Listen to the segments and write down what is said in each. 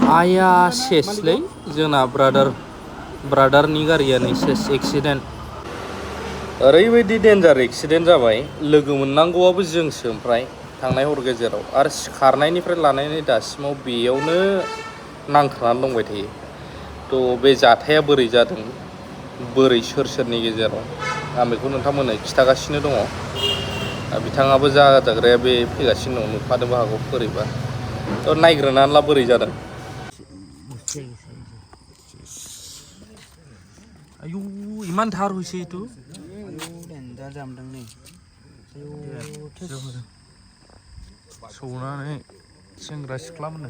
आया सेसलै जोंना ब्रादारनि गारियानो सेस एक्सिडेन्ट ओरैबायदि डेन्जार एक्सिडेन्ट जाबाय लोगो मोननांगौआबो जोंसो ओमफ्राय थांनाय हर गेजेराव आरो खारनायनिफ्राय लानानै दासिमाव बेयावनो नांथानानै दंबाय थायो थ' बे जाथाया बोरै जादों बोरै सोरनि गेजेराव आं बेखौ नोंथांमोननो खिथागासिनो दङ बिथाङाबो जाजाग्राया बे फैगासिनो दं नुफानोबो हागौ बोरैबा थ' नायग्रोनानै ला बोरै जादों आयौ इमान धार হৈছে এইটো सौनानै सेंग्रा सिख्ला मोनो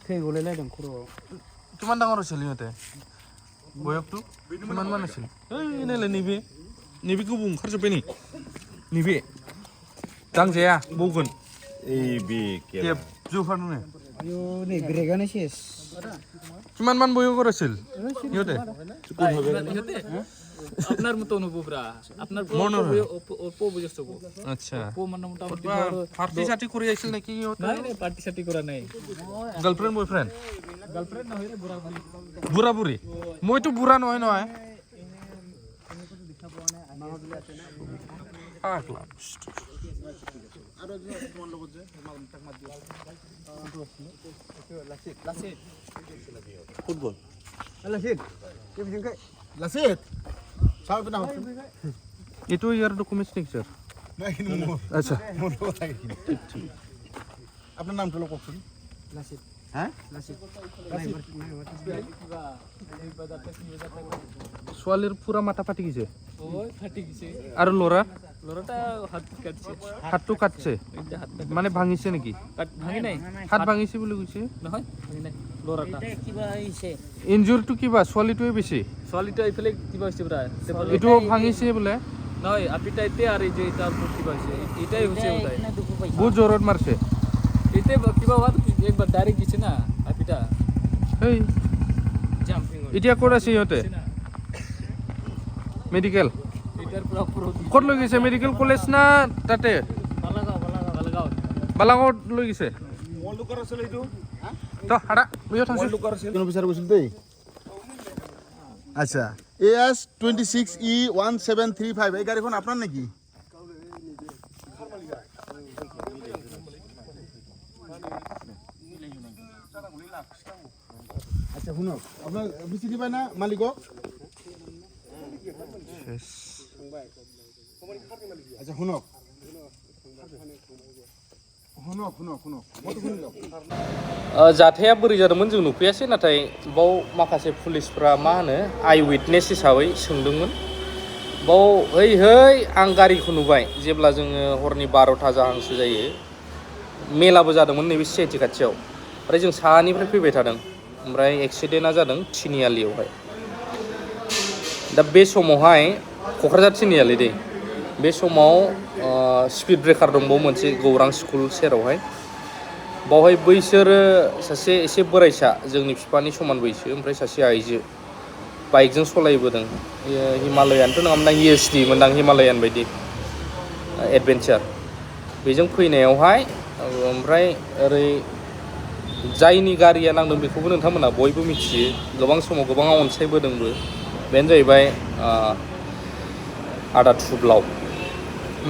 थै गलायलायदों खर'आव किमान डाঙर হৈছিল ইহঁতে বয়সটো কিমান মান আছিল এই নাইলে नैबे गोबाव ओंखारजोब्बाय नै नैबे दांजाया बौगोन এই बे केब जौफारनो आयौ नै ब्रेगानो सेस কিমান মান বয়স আছিল ইহঁতে কোন হবে ইহঁতে আপনার মত অনুভবরা আপনার অল্প বয়স্ক আচ্ছা ও মানে মোটামুটি পার্টি সাটি করে আইছিল নাকি নাই নাই পার্টি সাটি করা নাই গার্লফ্রেন্ড বয়ফ্রেন্ড না হইরে বুড়া বুড়ি মই তো বুড়া নহয় নহয় আগলা আর তোমার লগত যে তাক মাত দিও লাসিত ফুটবল লাসিত কে বিজঙ্কাই লাসিত সাউ না itu ইয়ার ডকুমেন্টস নেই স্যার আচ্ছা ঠিক ঠিক আপনার নাম তো কখন লাসিত হ্যাঁ লাসিত সোয়ালের পুরা মাথা ফাটি গেছে ওই ফাটি গেছে আর লরাটা হাতটো কাটছে মানে ভাঙিছে নাকি ভাঙি নাই হাত ভাঙিছে বুলি কৈছে নহয় ভাঙি নাই লৰাটা কিবা হৈছে ইনজুৰিটো কিবা সোৱালিটোৱে বেছি সোৱালিটো এইফালে কিবা হৈছে ব্ৰা এইটো ভাঙিছে বোলে নহয় আপিটাইতে আৰু এই যে তাৰ কিবা হৈছে এটাই হৈছে বোলে বহুত জোৰত মারছে এতে কিবা হোৱা একবাৰ ডাইৰেক্ট গিছে না আপিটা এই জাম্পিং এতিয়া ক'ত আছে ইহঁতে মেডিকেল ক'ত লৈ গৈছে মেডিকেল কলেজ না তাতে বালাগাঁৱত লৈ গৈছে আচ্ছা AS 26E1735 এই গাড়ীখন আপনার নাকি আচ্ছা শুনক আপনার চিনি পায় না মালিকক আচ্ছা শুনক जाथाया बोरै जादोंमोन जों नुफैयासै नाथाय बाव माखासे पुलिसफ्रा मा होनो आइ उइटनेस हिसाबै सोंदोंमोन बाव है आं गारिखौ नुबाय जेब्ला जोङो हरनि 12टा जाहांसो जायो मेलाबो जादोंमोन नैबे सिआइटि खाथियाव ओमफ्राय जों साहानिफ्राय फैबाय थादों ओमफ्राय एक्सिडेन्टआ जादों तिनिआलियावहाय दा बे समावहाय क'क्राझार तिनिआलि दै बे समाव स्पिड ब्रेकार दंबावो मोनसे गौरां स्कुल सेरावहाय बावहाय बैसोरो सासे एसे बोराइसा जोंनि बिफानि समान बैसो ओमफ्राय सासे आइजो बाइकजों सलायबोदों हिमालयानथ' नङामोन ESD मोनदां हिमालयान बायदि एडभेन्चार बेजों फैनायावहाय ओमफ्राय ओरै जायनि गारिया नांदों बेखौबो नोंथांमोना बयबो मिथियो गोबां समाव गोबां अनसायबोदोंबो बेनो जाहैबाय आदा थुब्लाव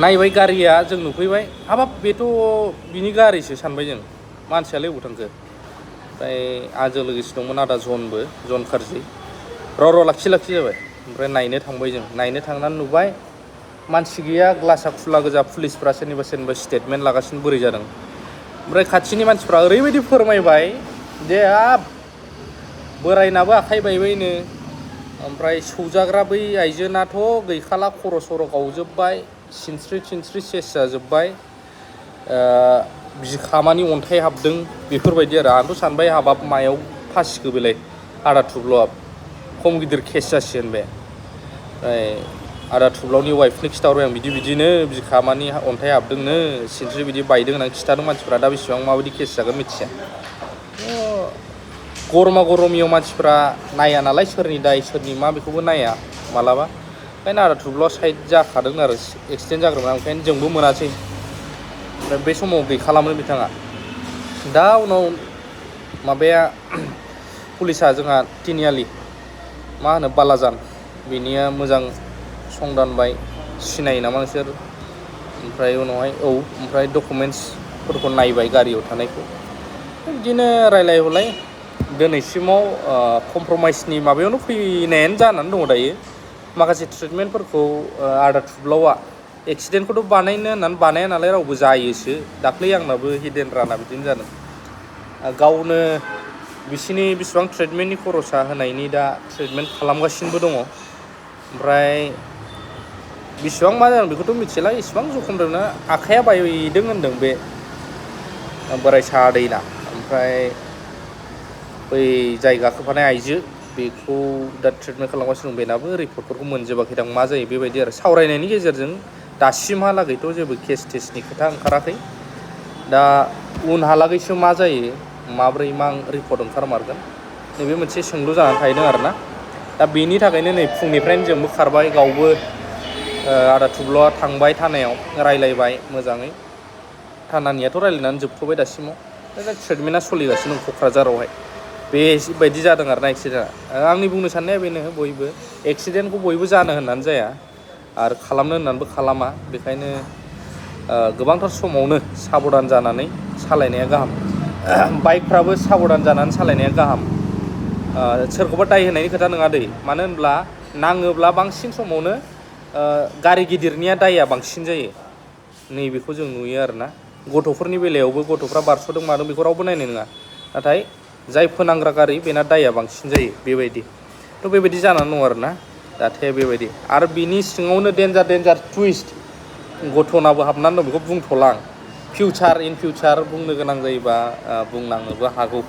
नायबाय गारिया जों नुफैबाय हाबाब बेथ' बिनि गारिसो सानबाय जों मानसियालाय अबाव थांखो ओमफ्राय आजों लोगोसे दंमोन आदा जन खारजि र' लाखि जाबाय ओमफ्राय नायनो थांबाय जों नायनो थांनानै नुबाय मानसि गैया ग्लासा खुला गोजा पुलिसफ्रा सोरनिबा स्टेटमेन्ट लागासिनो बोरै जादों ओमफ्राय खाथिनि मानसिफ्रा ओरैबायदि फोरमायबाय जे बोरायनाबो आखाइ बायबायनो ओमफ्राय सौजाग्रा बै आइजोनाथ' गैखाला खर' सर' गावजोब्बाय सिनस्रि सेस जाजोब्बाय बिखामानि अन्थाइ हाबदों बेफोरबायदि आरो आंथ' सानबाय हाबाब मायाव फासिखो बेलाय आदा थुब्लावा खम गिदिर केस जासिगोन बे ओमफ्राय आदा थुब्लावनि वाइफनो खिथाहरबाय आं बिदिनो बिखामानि अन्थाइ हाबदोंनो सिनस्रि बिदि बायदों होननानै खिथादों मानसिफ्रा दा बेसेबां माबायदि केस जागोन मिथिया गरमा गरमियाव मानसिफ्रा नाया नालाय सोरनि दाय सोरनि मा बेखौबो नाया मालाबा ओंखायनो आदा थुब्लावा साइड जाखादों आरो एक्सिडेन्ट जाग्रोमोन ओंखायनो जोंबो मोनासै ओमफ्राय बे समाव गैखालामोन बिथाङा दा उनाव माबाया पुलिसा जोंहा तिनिआलि मा होनो बालाजान बिनिया मोजां संदानबाय सिनायो नामा नोंसोर ओमफ्राय उनावहाय ओमफ्राय डकुमेन्टसफोरखौ नायबाय गारियाव थानायखौ बिदिनो रायलाय हलाय दिनैसिमाव कमप्रमाइसनि माबायावनो फैनायानो जानानै दङ दायो माखासे ट्रिटमेन्टफोरखौ आदा थुब्लावा एक्सिडेन्टखौथ' बानायनो होननानै बानाया नालाय रावबो जायोसो दाख्लै आंनाबो हिडेन राना बिदिनो जादों गावनो बिसिनि बिसिबां ट्रिटमेन्टनि खरसा होनायनि दा ट्रिटमेन्ट खालामगासिनोबो दङ ओमफ्राय बिसिबां मा जादों बेखौथ' मिथिला इसिबां जखम दंना आखाइया बायदों होनदों बे बोराइसा आदैना ओमफ्राय बै जाय गाखोफानाय आइजो बेखौ दा ट्रिटमेन्ट खालामगासिनो दं बेनाबो रिपर्टफोरखौ मोनजोबाखै दां मा जायो बेबायदि आरो सावरायनायनि गेजेरजों दासिमहालागैथ' जेबो केस टेसनि खोथा ओंखाराखै दा उनहालागैसो मा जायो माब्रै मा रिपर्ट ओंखारमारगोन नैबे मोनसे सोंलु जानानै थाहैदों आरोना दा बेनि थाखायनो नै फुंनिफ्रायनो जोंबो खारबाय गावबो आदा थुब्ल'आ थांबाय थानायाव रायलायबाय मोजाङै थानानियाथ' रायलायनानै जोबथ'बाय दासिमाव दा ट्रिटमेन्टआ सोलिगासिनो दं क'क्राझारावहाय बेबायदि जादों आरोना एक्सिडेन्टआ आंनि बुंनो साननाया बेनो बयबो एक्सिडेन्टखौ बयबो जानो होननानै जाया आरो खालामनो होननानैबो खालामा बेखायनो गोबांथार समावनो साबधान जानानै सालायनाया गाहाम बाइकफ्राबो साबधान जानानै सालायनाया गाहाम सोरखौबा दाय होनायनि खोथा नङा दै मानो होनब्ला नाङोब्ला बांसिन समावनो गारि गिदिरनिया दायआ बांसिन जायो नैबेखौ जों नुयो आरोना गथ'फोरनि बेलायावबो गथ'फ्रा बारस'दों मादों बेखौ रावबो नायनाय नङा नाथाय जाय फोनांग्रा गारि बेना दायआ बांसिन जायो बेबायदि थ' बेबायदि जानानै दं आरोना जाथाया बेबायदि आरो बिनि सिङावनो देन्जार टुइस्ट घटनाबो हाबनानै दं बेखौ बुंथ'ला आं इन फिउचार बुंनो गोनां जायोबा बुंनांनोबो हागौ